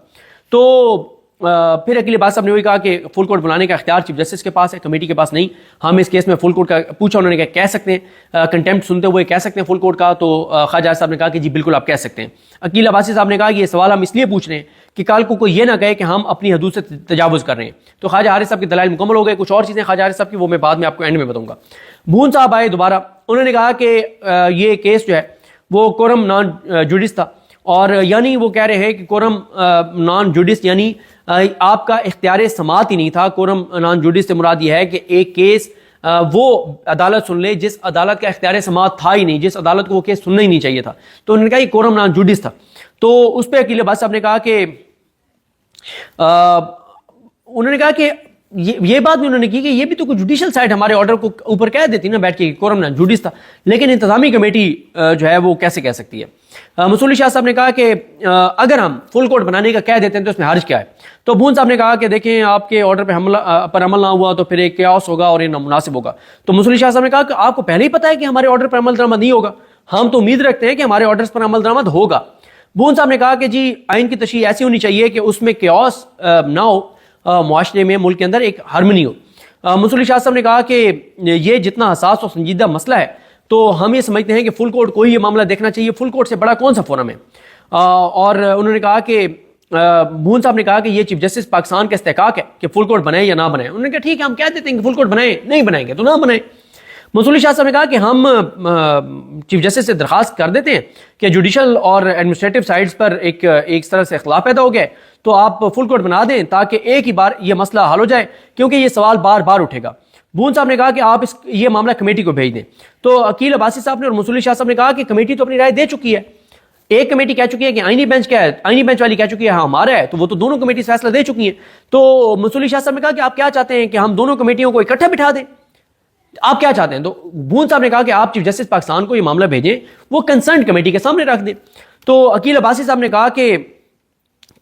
تو پھر عقیل عباسی صاحب نے وہی کہا کہ فل کورٹ بلانے کا اختیار چیف جسٹس کے پاس ہے, کمیٹی کے پاس نہیں. ہم اس کیس میں فل کورٹ کا پوچھا, انہوں نے کہا کہہ سکتے ہیں, کنٹیمپٹ سنتے ہوئے کہہ سکتے ہیں فل کورٹ کا. تو خواجہ صاحب نے کہا کہ جی بالکل آپ کہہ سکتے ہیں. عقیل عباسی صاحب نے کہا کہ یہ سوال ہم اس لیے پوچھ رہے ہیں کہ کل کو کوئی یہ نہ کہے کہ ہم اپنی حدود سے تجاوز کر رہے ہیں. تو خواجہ حارث صاحب کے دلائل مکمل ہو گئے. کچھ اور چیزیں خواجہ حارث صاحب کی وہ میں بعد میں آپ کو اینڈ میں بتاؤں گا. بھون صاحب آئے دوبارہ, انہوں نے کہا کہ یہ کیس جو ہے وہ کورم نان جوڈس تھا, اور یعنی وہ کہہ رہے ہیں کہ کورم نان جوڈس یعنی آپ کا اختیار سماعت ہی نہیں تھا. کورم نان جوڈس سے مراد یہ ہے کہ ایک کیس وہ عدالت سن لے جس عدالت کا اختیار سماعت تھا ہی نہیں, جس عدالت کو وہ کیس سننا ہی نہیں چاہیے تھا. تو انہوں نے کہا یہ کورم نان جوڈس تھا. تو اس پہ عقیل عباسی صاحب نے کہا کہ انہوں نے کہا کہ یہ بات بھی انہوں نے کی کہ یہ بھی تو کوئی جوڈیشل سائٹ ہمارے آرڈر کو اوپر کہہ دیتی نا بیٹھ کے کورم نہ جوڈیس تھا، لیکن انتظامی کمیٹی جو ہے وہ کیسے کہہ سکتی ہے؟ مسولی شاہ صاحب نے کہا کہ اگر ہم فل کورٹ بنانے کا کہہ دیتے ہیں تو اس میں حرج کیا ہے؟ تو بھون صاحب نے کہا کہ دیکھیں آپ کے آرڈر پر عمل نہ ہوا تو پھر ایک کیاس ہوگا اور یہ نامناسب ہوگا۔ تو مسولی شاہ صاحب نے کہا کہ آپ کو پہلے ہی پتا ہے کہ ہمارے آرڈر پر عمل درآمد نہیں ہوگا، ہم تو امید رکھتے ہیں کہ ہمارے آرڈرز پر عمل درآمد ہوگا۔ بھون صاحب نے کہا کہ جی آئین کی تشریح ایسی ہونی چاہیے کہ اس میں کیاس نہ ہو، معاشرے میں ملک کے اندر ایک ہارمنی ہو۔ مسولی شاہ صاحب نے کہا کہ یہ جتنا حساس اور سنجیدہ مسئلہ ہے تو ہم یہ سمجھتے ہیں کہ فل کورٹ کو ہی یہ معاملہ دیکھنا چاہیے، فل کورٹ سے بڑا کون سا فورم ہے؟ اور انہوں نے کہا کہ بھون صاحب نے کہا کہ یہ چیف جسٹس پاکستان کا استحقاق ہے کہ فل کورٹ بنائیں یا نہ بنائیں۔ انہوں نے کہا ٹھیک ہے ہم کہہ دیتے ہیں کہ فل کورٹ بنائیں، نہیں بنائیں گے تو نہ بنائیں۔ مسولی شاہ صاحب نے کہا کہ ہم چیف جسٹس سے درخواست کر دیتے ہیں کہ جوڈیشل اور ایڈمنسٹریٹو سائڈز پر ایک طرح سے اختلاف پیدا ہو گیا ہے تو آپ فل کورٹ بنا دیں تاکہ ایک ہی بار یہ مسئلہ حل ہو جائے، کیونکہ یہ سوال بار بار اٹھے گا۔ بھون صاحب نے کہا کہ آپ یہ معاملہ کمیٹی کو بھیج دیں۔ تو عقیل عباسی صاحب نے اور مسولی شاہ صاحب نے کہا کہ کمیٹی تو اپنی رائے دے چکی ہے، ایک کمیٹی کہہ چکی ہے کہ آئینی بینچ کیا ہے، آئینی بینچ والی کہہ چکی ہے ہاں ہمارا ہے، تو وہ تو دونوں کمیٹی فیصلہ دے چکی ہیں۔ تو مسولی شاہ صاحب نے کہا کہ آپ کیا چاہتے ہیں کہ ہم دونوں کمیٹیوں کو اکٹھے بٹھا دیں؟ آپ کیا چاہتے ہیں؟ تو بھون صاحب نے کہا کہ آپ چیف جسٹس پاکستان کو یہ معاملہ بھیجیں، وہ کنسرنڈ کمیٹی کے سامنے رکھ دیں۔ تو عقیل عباسی صاحب نے کہا کہ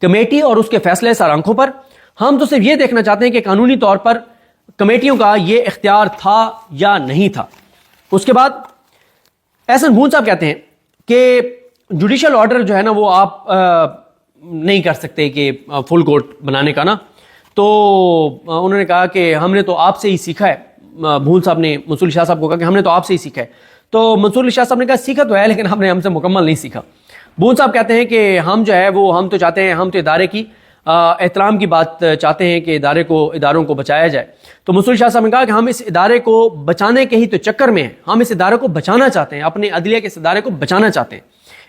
کمیٹی اور اس کے فیصلے سر آنکھوں پر، ہم تو صرف یہ دیکھنا چاہتے ہیں کہ قانونی طور پر کمیٹیوں کا یہ اختیار تھا یا نہیں تھا۔ اس کے بعد احسن بھون صاحب کہتے ہیں کہ جوڈیشل آرڈر جو ہے نا وہ آپ نہیں کر سکتے کہ فل کورٹ بنانے کا نا۔ تو انہوں نے کہا کہ ہم نے تو آپ سے ہی سیکھا ہے، بھون صاحب نے مسولی شاہ صاحب کو کہا کہ ہم نے تو آپ سے ہی سیکھا ہے۔ تو مسولی شاہ صاحب نے کہا سیکھا تو ہے لیکن ہم نے ہم سے مکمل نہیں سیکھا۔ بھون صاحب کہتے ہیں کہ ہم جو ہے وہ ہم تو چاہتے ہیں، ہم تو ادارے کی احترام کی بات چاہتے ہیں کہ اداروں کو بچایا جائے۔ تو مسولی شاہ صاحب نے کہا کہ ہم اس ادارے کو بچانے کے ہی تو چکر میں ہیں، ہم اس ادارے کو بچانا چاہتے ہیں، اپنے عدلیہ کے اس ادارے کو بچانا چاہتے ہیں۔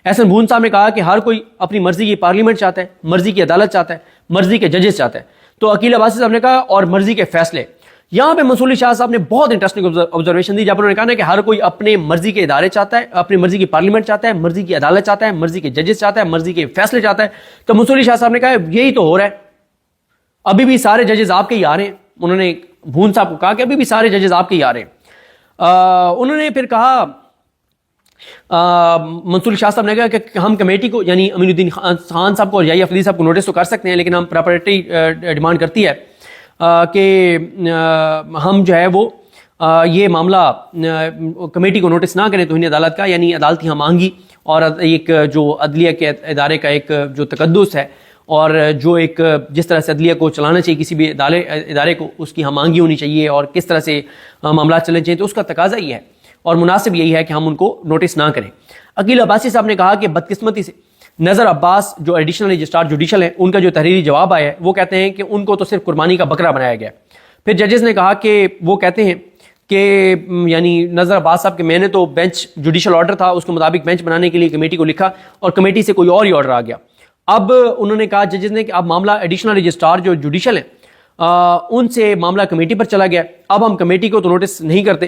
احسن بھون صاحب نے کہا کہ ہر کوئی اپنی مرضی کی پارلیمنٹ چاہتا ہے، مرضی کی عدالت چاہتا ہے، مرضی کے ججز چاہتا ہے۔ تو عقیل عباسی صاحب نے کہا اور مرضی کے فیصلے۔ یہاں پہ مسولی شاہ صاحب نے بہت انٹرسٹنگ آبزرویشن دی جب انہوں نے کہا نا کہ ہر کوئی اپنے مرضی کے ادارے چاہتا ہے، اپنی مرضی کی پارلیمنٹ چاہتا ہے، مرضی کی عدالت چاہتا ہے، مرضی کے ججز چاہتا ہے، مرضی کے فیصلے چاہتا ہے۔ تو مسولی شاہ صاحب نے کہا یہی تو ہو رہا ہے، ابھی بھی سارے ججز آپ کے ہی آ رہے ہیں۔ انہوں نے بھون صاحب کو کہا کہ ابھی بھی سارے ججز آپ کے ہی آ رہے ہیں۔ انہوں نے پھر کہا منصور شاہ صاحب نے کہا کہ ہم کمیٹی کو یعنی امین الدین خان صاحب کو اور یحییٰ افریدی صاحب کو نوٹس تو کر سکتے ہیں، لیکن ہم پراپرٹی ڈیمانڈ کرتی ہے کہ ہم جو ہے وہ یہ معاملہ کمیٹی کو نوٹس نہ کریں توہین عدالت کا، یعنی عدالتی ہم آہنگی اور ایک جو عدلیہ کے ادارے کا ایک جو تقدس ہے اور جو ایک جس طرح سے عدلیہ کو چلانا چاہیے کسی بھی ادارے کو، اس کی ہم آہنگی ہونی چاہیے اور کس طرح سے معاملات چلنے چاہیے، تو اس کا تقاضا یہ ہے اور مناسب یہی ہے کہ ہم ان کو نوٹس نہ کریں۔ عقیل عباسی صاحب نے کہا کہ بدقسمتی سے نظر عباس جو ایڈیشنل رجسٹرار جوڈیشل ہیں، ان کا جو تحریری جواب آیا ہے وہ کہتے ہیں کہ ان کو تو صرف قربانی کا بکرا بنایا گیا۔ پھر ججز نے کہا کہ وہ کہتے ہیں کہ یعنی نظر عباس صاحب کہ میں نے تو بینچ جوڈیشل آرڈر تھا اس کے مطابق بینچ بنانے کے لیے کمیٹی کو لکھا اور کمیٹی سے کوئی اور ہی آرڈر آ گیا۔ اب انہوں نے کہا ججز نے کہ اب معاملہ ایڈیشنل رجسٹرار جو جوڈیشل ہیں ان سے معاملہ کمیٹی پر چلا گیا، اب ہم کمیٹی کو تو نوٹس نہیں کرتے،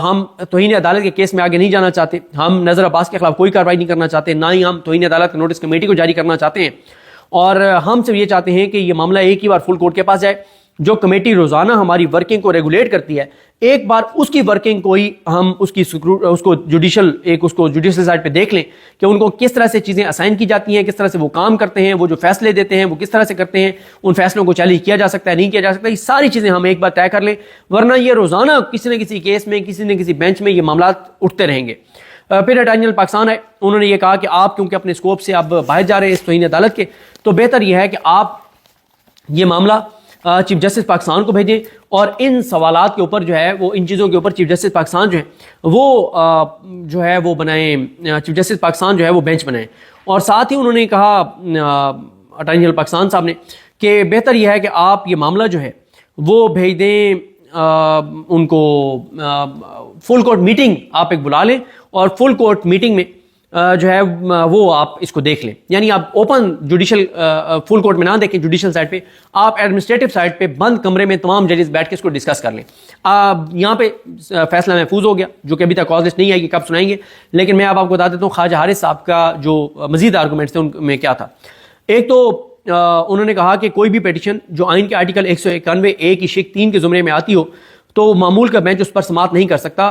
ہم توہین عدالت کے کیس میں آگے نہیں جانا چاہتے، ہم نظر عباس کے خلاف کوئی کارروائی نہیں کرنا چاہتے، نہ ہی ہم توہین عدالت کا نوٹس کمیٹی کو جاری کرنا چاہتے ہیں، اور ہم صرف یہ چاہتے ہیں کہ یہ معاملہ ایک ہی بار فل کورٹ کے پاس جائے۔ جو کمیٹی روزانہ ہماری ورکنگ کو ریگولیٹ کرتی ہے، ایک بار اس کی ورکنگ کو ہی ہم اس کو جوڈیشل سائڈ پہ دیکھ لیں کہ ان کو کس طرح سے چیزیں اسائن کی جاتی ہیں، کس طرح سے وہ کام کرتے ہیں، وہ جو فیصلے دیتے ہیں وہ کس طرح سے کرتے ہیں، ان فیصلوں کو چیلنج کیا جا سکتا ہے نہیں کیا جا سکتا، یہ ساری چیزیں ہم ایک بار طے کر لیں، ورنہ یہ روزانہ کسی نہ کسی کیس میں کسی نہ کسی بینچ میں یہ معاملات اٹھتے رہیں گے۔ پھر اٹارنی جنرل پاکستان ہے، انہوں نے یہ کہا کہ آپ کیونکہ اپنے اسکوپ سے اب باہر جا رہے ہیں اس توہین عدالت کے، تو بہتر یہ ہے کہ آپ یہ معاملہ چیف جسٹس پاکستان کو بھیجیں اور ان سوالات کے اوپر جو ہے وہ ان چیزوں کے اوپر چیف جسٹس پاکستان جو ہے وہ بنائیں، چیف جسٹس پاکستان جو ہے وہ بینچ بنائیں۔ اور ساتھ ہی انہوں نے کہا اٹارنی جنرل پاکستان صاحب نے کہ بہتر یہ ہے کہ آپ یہ معاملہ جو ہے وہ بھیج دیں ان کو فل کورٹ میٹنگ آپ ایک بلا لیں اور فل کورٹ میٹنگ میں جو ہے وہ آپ اس کو دیکھ لیں، یعنی آپ اوپن جوڈیشل فل کورٹ میں نہ دیکھیں جوڈیشل سائڈ پہ، آپ ایڈمنسٹریٹو سائڈ پہ بند کمرے میں تمام ججز بیٹھ کے اس کو ڈسکس کر لیں۔ یہاں پہ فیصلہ محفوظ ہو گیا جو کہ ابھی تک کاز لسٹ نہیں ہے کہ کب سنائیں گے، لیکن میں اب آپ کو بتا دیتا ہوں خواجہ حارث صاحب کا جو مزید آرگومنٹس تھے ان میں کیا تھا۔ ایک تو انہوں نے کہا کہ کوئی بھی پیٹیشن جو آئین کے آرٹیکل 191A کی شق 3 کے زمرے میں آتی ہو تو معمول کا بینچ اس پر سماعت نہیں کر سکتا،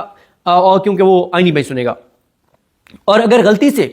اور کیونکہ وہ آئینی بینچ سنے گا، اور اگر غلطی سے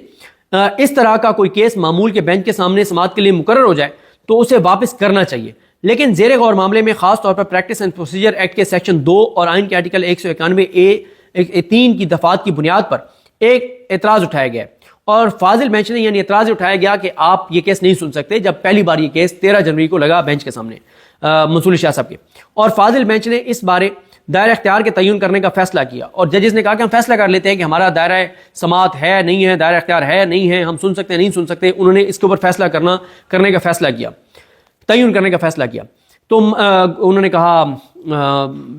اس طرح کا کوئی کیس معمول کے بینچ کے سامنے سماعت کے لیے مقرر ہو جائے تو اسے واپس کرنا چاہیے۔ لیکن زیر غور معاملے میں خاص طور پر پریکٹس اینڈ پروسیجر ایکٹ کے سیکشن 2 اور آئین کے آرٹیکل 191A(3) کی دفعات کی بنیاد پر ایک اعتراض اٹھایا گیا، اور فاضل بینچ نے یعنی اعتراض اٹھایا گیا کہ آپ یہ کیس نہیں سن سکتے، جب پہلی بار یہ کیس 13 جنوری کو لگا بینچ کے سامنے منصور علی شاہ صاحب کے، اور فاضل بینچ نے اس بارے دائرہ اختیار کے تعین کرنے کا فیصلہ کیا، اور ججز نے کہا کہ ہم فیصلہ کر لیتے ہیں کہ ہمارا دائرہ سماعت ہے نہیں ہے، دائرہ اختیار ہے نہیں ہے، ہم سن سکتے ہیں نہیں سن سکتے۔ انہوں نے اس کے اوپر فیصلہ کرنے کا فیصلہ کیا، تعین کرنے کا فیصلہ کیا۔ تو انہوں نے کہا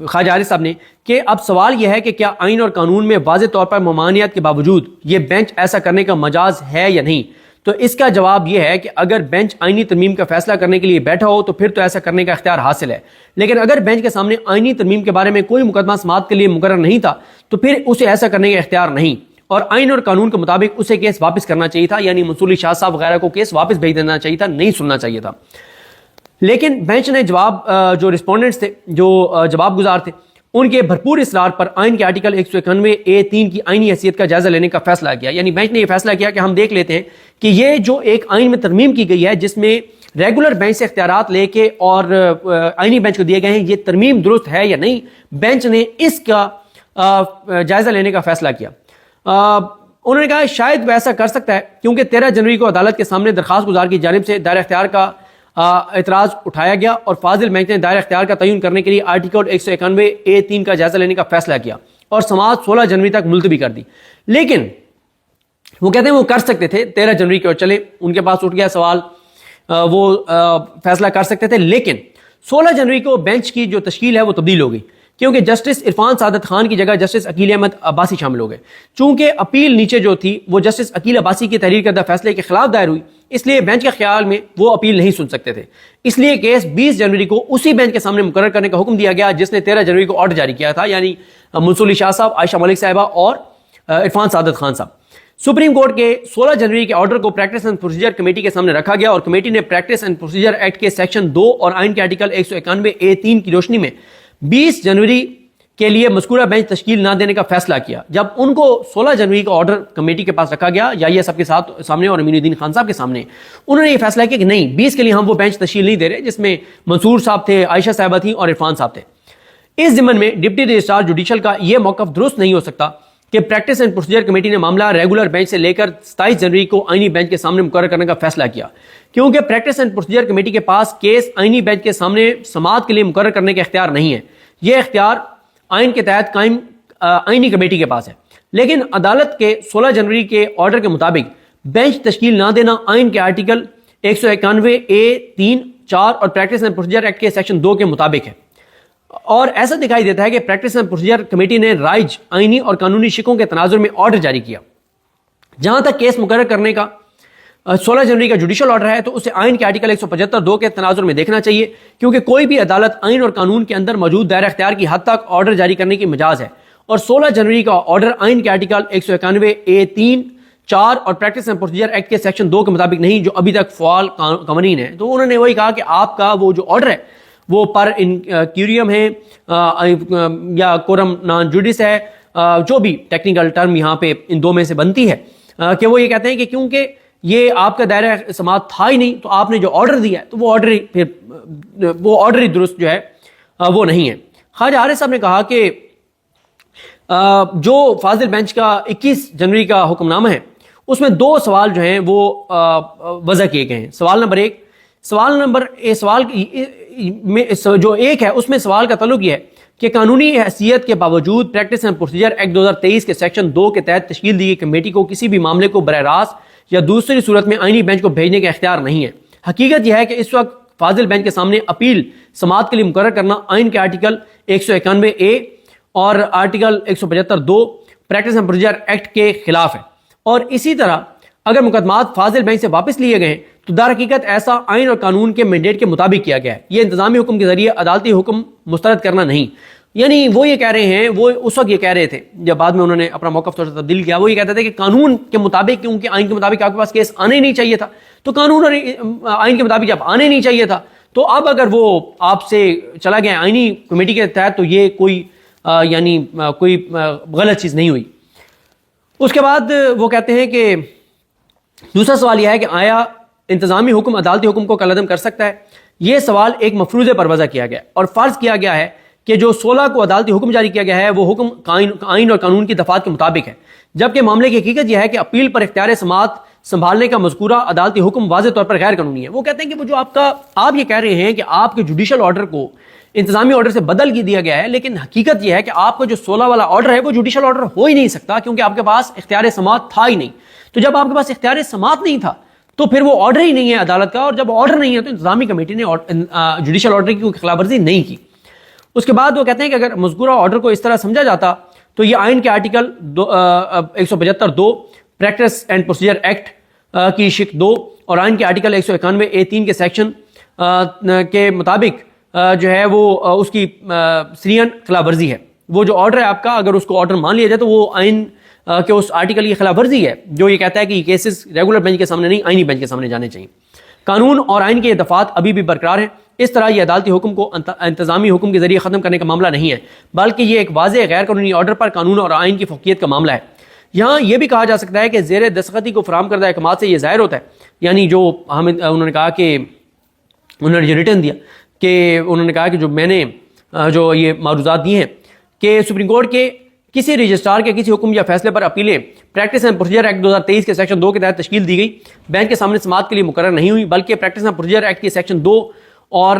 خواجہ عارف صاحب نے کہ اب سوال یہ ہے کہ کیا آئین اور قانون میں واضح طور پر ممانعت کے باوجود یہ بینچ ایسا کرنے کا مجاز ہے یا نہیں؟ تو اس کا جواب یہ ہے کہ اگر بینچ آئینی ترمیم کا فیصلہ کرنے کے لیے بیٹھا ہو تو پھر تو ایسا کرنے کا اختیار حاصل ہے، لیکن اگر بینچ کے سامنے آئینی ترمیم کے بارے میں کوئی مقدمہ سماعت کے لیے مقرر نہیں تھا تو پھر اسے ایسا کرنے کا اختیار نہیں، اور آئین اور قانون کے مطابق اسے کیس واپس کرنا چاہیے تھا، یعنی منصور علی شاہ صاحب وغیرہ کو کیس واپس بھیج دینا چاہیے تھا، نہیں سننا چاہیے تھا۔ لیکن بینچ نے جو رسپونڈنٹس تھے، جو جواب گزار تھے، ان کے بھرپور اصرار پر آئین کے آرٹیکل 191A(3) کی آئینی حیثیت کا جائزہ لینے کا فیصلہ کیا، یعنی بینچ نے یہ فیصلہ کیا کہ ہم دیکھ لیتے ہیں کہ یہ جو ایک آئین میں ترمیم کی گئی ہے جس میں ریگولر بینچ سے اختیارات لے کے اور آئینی بینچ کو دیے گئے ہیں، یہ ترمیم درست ہے یا نہیں۔ بینچ نے اس کا جائزہ لینے کا فیصلہ کیا۔ انہوں نے کہا شاید وہ ایسا کر سکتا ہے کیونکہ 13 جنوری کو عدالت کے سامنے درخواست گزار کی جانب سے دائرہ اختیار کا اعتراض اٹھایا گیا، اور فاضل بینچ نے دائرہ اختیار کا تعین کرنے کے لیے آرٹیکل 191A(3) کا جائزہ لینے کا فیصلہ کیا اور سماعت 16 جنوری تک ملتوی کر دی۔ لیکن وہ کہتے ہیں وہ کر سکتے تھے 13 جنوری کو، چلے ان کے پاس اٹھ گیا سوال، وہ فیصلہ کر سکتے تھے، لیکن 16 جنوری کو بینچ کی جو تشکیل ہے وہ تبدیل ہو گئی، کیونکہ جسٹس عرفان سعادت خان کی جگہ جسٹس عقیل احمد عباسی شامل ہو گئے۔ چونکہ اپیل نیچے جو تھی وہ جسٹس عقیل عباسی کی تحریر کردہ فیصلے کے خلاف دائر ہوئی، اس لیے بینچ کے خیال میں وہ اپیل نہیں سن سکتے تھے، اس لیے کیس 20 جنوری کو اسی بینچ کے سامنے مقرر کرنے کا حکم دیا گیا جس نے 13 جنوری کو آرڈر جاری کیا تھا، یعنی منصور علی شاہ صاحب، عائشہ ملک صاحبہ اور عرفان سعادت خان صاحب۔ سپریم کورٹ کے 16 جنوری کے آرڈر کو پریکٹس اینڈ پروسیجر کمیٹی کے سامنے رکھا گیا، اور کمیٹی نے پریکٹس اینڈ پروسیجر ایکٹ کے سیکشن 2 اور آئین کے آرٹیکل 191A(3) کی روشنی میں 20 جنوری کے لیے مذکورہ بینچ تشکیل نہ دینے کا فیصلہ کیا۔ جب ان کو 16 جنوری کا آرڈر کمیٹی کے پاس رکھا گیا، یا یہ سب کے سامنے اور امین الدین خان صاحب کے سامنے، انہوں نے یہ فیصلہ کیا کہ نہیں، 20 کے لیے ہم وہ بینچ تشکیل نہیں دے رہے جس میں منصور صاحب تھے، عائشہ صاحبہ تھیں اور عرفان صاحب تھے۔ اس ضمن میں ڈپٹی رجسٹرار جوڈیشل کا یہ موقف درست نہیں ہو سکتا کہ پریکٹس اینڈ پروسیجر کمیٹی نے معاملہ ریگولر بینچ سے لے کر 27 جنوری کو آئینی بینچ کے سامنے مقرر کرنے کا فیصلہ کیا، کیونکہ پریکٹس اینڈ پروسیجر کمیٹی کے پاس کیس آئینی بینچ کے سامنے سماعت کے لیے مقرر کرنے کا اختیار نہیں ہے، یہ اختیار آئین کے تحت قائم آئینی کمیٹی کے پاس ہے۔ لیکن عدالت کے 16 جنوری کے آرڈر کے مطابق بینچ تشکیل نہ دینا آئین کے آرٹیکل 191A(3), 4 اور پریکٹس اینڈ پروسیجر ایکٹ کے سیکشن 2 کے مطابق ہے، اور ایسا دکھائی دیتا ہے کہ پریکٹس اینڈ پروسیجر کمیٹی نے رائج آئینی اور قانونی شقوں کے تناظر میں آرڈر جاری کیا۔ جہاں تک کیس مقرر کرنے کا 16 جنوری کا جوڈیشل آرڈر ہے تو اسے آئین کے آرٹیکل 175(2) کے تناظر میں دیکھنا چاہیے، کیونکہ کوئی بھی عدالت آئین اور قانون کے اندر موجود دائرہ اختیار کی حد تک آرڈر جاری کرنے کی مجاز ہے، اور 16 جنوری کا آرڈر آئین کے آرٹیکل 191A(3), 4 اور پریکٹس اینڈ پروسیجر ایکٹ کے سیکشن 2 کے مطابق نہیں، جو ابھی تک فعال قوانین ہیں۔ تو انہوں نے وہی کہا کہ آپ کا وہ جو آرڈر ہے وہ پر کیوریم ہے یا کورم نان جوڈس ہے، جو بھی ٹیکنیکل ٹرم یہاں پہ ان دو میں سے بنتی ہے، کہ وہ یہ کہتے ہیں کہ کیونکہ یہ آپ کا دائرہ سماعت تھا ہی نہیں تو آپ نے جو آرڈر دیا ہے تو وہ آرڈر ہی درست جو ہے وہ نہیں ہے۔ خواجہ عارف صاحب نے کہا کہ جو فاضل بینچ کا 21 جنوری کا حکم نامہ ہے اس میں 2 سوال جو ہیں وہ وضع کیے گئے ہیں۔ سوال نمبر جو 1 ہے اس میں سوال کا تعلق یہ ہے کہ قانونی حیثیت کے باوجود پریکٹس اینڈ پروسیجر ایکٹ 2023 کے سیکشن 2 کے تحت تشکیل دی گئی کمیٹی کو کسی بھی معاملے کو براہ راست یا دوسری صورت میں آئینی بینچ کو بھیجنے کا اختیار نہیں ہے۔ حقیقت یہ ہے کہ اس وقت فاضل بینچ کے سامنے اپیل سماعت کے لیے مقرر کرنا آئین کے آرٹیکل 191A اور article 175(2) practice and procedure act کے خلاف ہے، اور اسی طرح اگر مقدمات فاضل بینچ سے واپس لیے گئے ہیں تو در حقیقت ایسا آئین اور قانون کے مینڈیٹ کے مطابق کیا گیا ہے، یہ انتظامی حکم کے ذریعے عدالتی حکم مسترد کرنا نہیں۔ یعنی وہ یہ کہہ رہے ہیں، وہ اس وقت یہ کہہ رہے تھے جب بعد میں انہوں نے اپنا موقف تھوڑا سا تبدیل کیا، وہ یہ کہتے تھے کہ قانون کے مطابق، کیونکہ آئین کے مطابق آپ کے پاس کیس آنے ہی نہیں چاہیے تھا، تو قانون اور آئین کے مطابق جب آنے نہیں چاہیے تھا تو اب اگر وہ آپ سے چلا گیا آئینی کمیٹی کے تحت تو یہ کوئی یعنی کوئی غلط چیز نہیں ہوئی۔ اس کے بعد وہ کہتے ہیں کہ دوسرا سوال یہ ہے کہ آیا انتظامی حکم عدالتی حکم کو کالعدم کر سکتا ہے؟ یہ سوال ایک مفروضے پر وضع کیا گیا اور فرض کیا گیا ہے کہ جو 16 کو عدالتی حکم جاری کیا گیا ہے وہ حکم آئین اور قانون کی دفعات کے مطابق ہے، جبکہ معاملے کی حقیقت یہ ہے کہ اپیل پر اختیار سماعت سنبھالنے کا مذکورہ عدالتی حکم واضح طور پر غیر قانونی ہے۔ وہ کہتے ہیں کہ وہ جو آپ یہ کہہ رہے ہیں کہ آپ کے جوڈیشل آرڈر کو انتظامی آرڈر سے بدل کی دیا گیا ہے، لیکن حقیقت یہ ہے کہ آپ کا جو 16 والا آرڈر ہے وہ جوڈیشل آرڈر ہو ہی نہیں سکتا، کیونکہ آپ کے پاس اختیار سماعت تھا ہی نہیں۔ تو جب آپ کے پاس اختیار سماعت نہیں تھا تو پھر وہ آرڈر ہی نہیں ہے عدالت کا، اور جب آرڈر نہیں ہے تو انتظامی کمیٹی نے جوڈیشل آرڈر کی خلاف ورزی نہیں کی۔ اس کے بعد وہ کہتے ہیں کہ اگر مذکورہ آرڈر کو اس طرح سمجھا جاتا تو یہ آئین کے article 175(2) practice and procedure act کی شق 2 اور آئین کے آرٹیکل 191(a)(3) کے سیکشن کے مطابق جو ہے وہ اس کی سریان خلاف ورزی ہے۔ وہ جو آرڈر ہے آپ کا، اگر اس کو آرڈر مان لیا جائے تو وہ آئین کہ اس آرٹیکل کی خلاف ورزی ہے جو یہ کہتا ہے کہ یہ کیسز ریگولر بینچ کے سامنے نہیں، آئینی بینچ کے سامنے جانے چاہیے۔ قانون اور آئین کے یہ دفعات ابھی بھی برقرار ہیں، اس طرح یہ عدالتی حکم کو انتظامی حکم کے ذریعے ختم کرنے کا معاملہ نہیں ہے، بلکہ یہ ایک واضح غیر قانونی آرڈر پر قانون اور آئین کی فوقیت کا معاملہ ہے۔ یہاں یہ بھی کہا جا سکتا ہے کہ زیر دستخطی کو فراہم کردہ احکامات سے یہ ظاہر ہوتا ہے، یعنی جو انہوں نے کہا کہ انہوں نے یہ ریٹن دیا کہ انہوں نے کہا کہ جو میں نے جو یہ معروضات دی ہیں کہ سپریم کورٹ کے کسی رجسٹرار کے کسی حکم یا فیصلے پر اپیلیں پریکٹس اینڈ پروسیجر ایکٹ 2023 کے سیکشن 2 کے تحت تشکیل دی گئی، بینچ کے سامنے سماعت کے لیے مقرر نہیں ہوئی، بلکہ پریکٹس اینڈ پروسیجر ایکٹ کے سیکشن 2 اور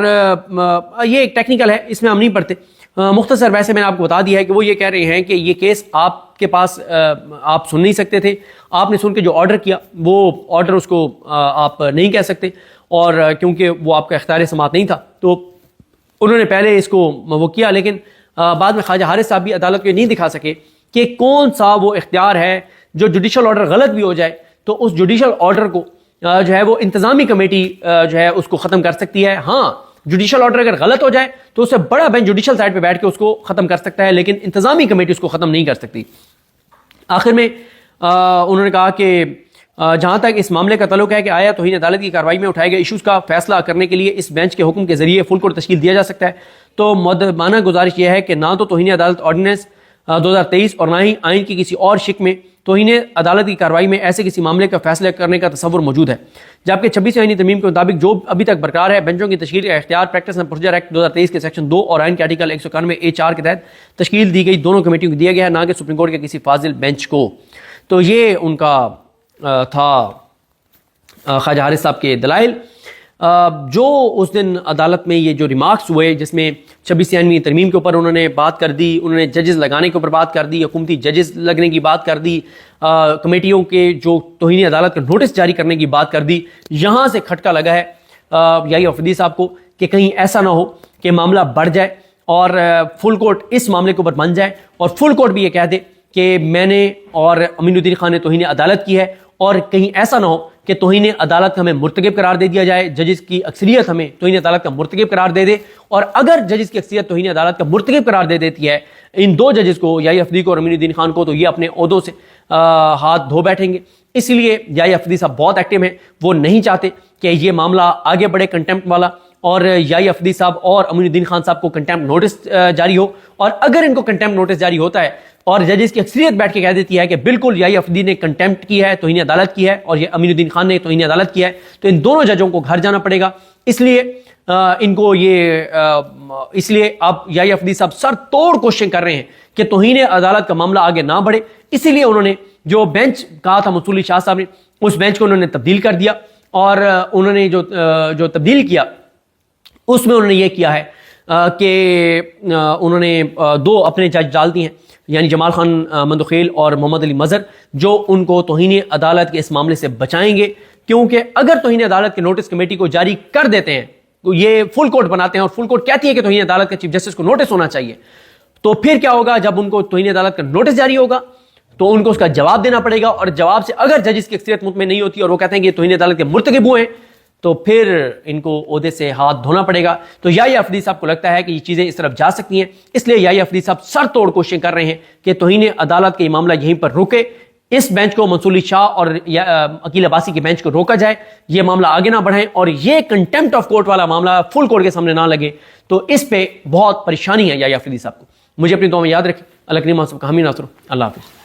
یہ ایک ٹیکنیکل ہے، اس میں ہم نہیں پڑھتے، مختصر ویسے میں نے آپ کو بتا دیا ہے کہ وہ یہ کہہ رہے ہیں کہ یہ کیس آپ کے پاس آپ سن نہیں سکتے تھے، آپ نے سن کے جو آرڈر کیا وہ آرڈر اس کو آپ نہیں کہہ سکتے، اور کیونکہ وہ آپ کا اختیار سماعت نہیں تھا تو انہوں نے پہلے اس کو وہ کیا، لیکن بعد میں خواجہ حارث صاحب بھی عدالت کو یہ نہیں دکھا سکے کہ کون سا وہ اختیار ہے جو جوڈیشل آرڈر غلط بھی ہو جائے تو اس جوڈیشل آرڈر کو جو ہے وہ انتظامی کمیٹی جو ہے اس کو ختم کر سکتی ہے۔ ہاں، جوڈیشل آرڈر اگر غلط ہو جائے تو اس سے بڑا بینچ جوڈیشل سائڈ پہ بیٹھ کے اس کو ختم کر سکتا ہے، لیکن انتظامی کمیٹی اس کو ختم نہیں کر سکتی۔ آخر میں انہوں نے کہا کہ جہاں تک اس معاملے کا تعلق ہے کہ آیا توہین عدالت کی کارروائی میں اٹھائے گئے ایشوز کا فیصلہ کرنے کے لیے اس بینچ کے حکم کے ذریعے فل کورٹ تشکیل دیا جا سکتا ہے، تو مؤدبانہ گزارش یہ ہے کہ نہ تو توہین عدالت آرڈیننس 2023 اور نہ ہی آئین کی کسی اور شق میں توہین عدالت کی کارروائی میں ایسے کسی معاملے کا فیصلہ کرنے کا تصور موجود ہے، جبکہ 26 آئینی ترمیم کے مطابق جو ابھی تک برقرار ہے، بینچوں کی تشکیل کا اختیار پریکٹس اینڈ پروسیجر ایکٹ 2023 کے سیکشن 2 اور آئین کے آرٹیکل 191(a)(4) کے تحت تشکیل دی گئی دونوں کمیٹیوں کو دیا گیا ہے، نہ کہ سپریم کورٹ کے کسی فاضل بینچ کو۔ تو یہ ان کا تھا خواجہ حارث صاحب کے دلائل۔ جو اس دن عدالت میں یہ جو ریمارکس ہوئے جس میں 26ویں ترمیم کے اوپر انہوں نے بات کر دی، انہوں نے ججز لگانے کے اوپر بات کر دی، حکومتی ججز لگنے کی بات کر دی، کمیٹیوں کے جو توہین عدالت کا نوٹس جاری کرنے کی بات کر دی، یہاں سے کھٹکا لگا ہے یحییٰ آفریدی صاحب کو کہ کہیں ایسا نہ ہو کہ معاملہ بڑھ جائے اور فل کورٹ اس معاملے کے اوپر بن جائے اور فل کورٹ بھی یہ کہہ دے کہ میں نے اور امین الدین خان نے توہین عدالت کی ہے، اور کہیں ایسا نہ ہو کہ توہین عدالت کا ہمیں مرتکب قرار دے دیا جائے، ججز کی اکثریت ہمیں توہین عدالت کا مرتکب قرار دے دے، اور اگر ججز کی اکثریت توہین عدالت کا مرتکب قرار دے دیتی ہے ان دو ججز کو، یحییٰ آفریدی کو اور امین الدین خان کو، تو یہ اپنے عہدوں سے ہاتھ دھو بیٹھیں گے۔ اس لیے یحییٰ آفریدی صاحب بہت ایکٹیو ہیں، وہ نہیں چاہتے کہ یہ معاملہ آگے بڑھے کنٹیمپٹ والا، اور یحییٰ آفریدی صاحب اور امین الدین خان صاحب کو کنٹیمپٹ نوٹس جاری ہو، اور اگر ان کو کنٹیمپٹ نوٹس جاری ہوتا ہے اور ججز کی اکثریت بیٹھ کے کہہ دیتی ہے کہ بالکل یحییٰ آفریدی نے کنٹیمپٹ کی ہے، توہین عدالت کی ہے، اور یہ امین الدین خان نے توہین عدالت کی ہے، تو ان دونوں ججوں کو گھر جانا پڑے گا۔ اس لیے ان کو اس لیے اب یحییٰ آفریدی صاحب سر توڑ کوششیں کر رہے ہیں کہ توہین عدالت کا معاملہ آگے نہ بڑھے، اسی لیے انہوں نے جو بینچ کہا تھا منصور علی شاہ صاحب نے، اس بینچ کو انہوں نے تبدیل کر دیا، اور انہوں نے جو تبدیل کیا اس میں انہوں نے یہ کیا ہے کہ انہوں نے دو اپنے جج ڈال دی ہیں، یعنی جمال خان مندوخیل اور محمد علی مظہر، جو ان کو توہین عدالت کے اس معاملے سے بچائیں گے، کیونکہ اگر توہین عدالت کے نوٹس کمیٹی کو جاری کر دیتے ہیں، یہ فل کورٹ بناتے ہیں اور فل کورٹ کہتی ہے کہ توہین عدالت کے چیف جسٹس کو نوٹس ہونا چاہیے، تو پھر کیا ہوگا؟ جب ان کو توہین عدالت کا نوٹس جاری ہوگا تو ان کو اس کا جواب دینا پڑے گا، اور جواب سے اگر ججز کی اکثریت مطمئن نہیں ہوتی اور وہ کہتے ہیں کہ توہین عدالت کے مرتکب ہوئے ہیں، تو پھر ان کو عہدے سے ہاتھ دھونا پڑے گا. تو یحییٰ افریدی صاحب کو لگتا ہے کہ یہ چیزیں اس طرف جا سکتی ہیں, اس لیے یحییٰ افریدی صاحب سر توڑ کوششیں کر رہے ہیں کہ توہین عدالت کا یہ معاملہ یہیں پر رکے, اس بینچ کو منصور علی شاہ اور عقیل عباسی کے بینچ کو روکا جائے, یہ معاملہ آگے نہ بڑھیں اور یہ کنٹمپٹ آف کورٹ والا معاملہ فل کورٹ کے سامنے نہ لگے. تو اس پہ بہت پریشانی ہے یحییٰ افریدی صاحب کو. مجھے اپنی دعا میں یاد رکھیں. اللہ کریم آپ سب کا حامی ناصر. اللہ حافظ.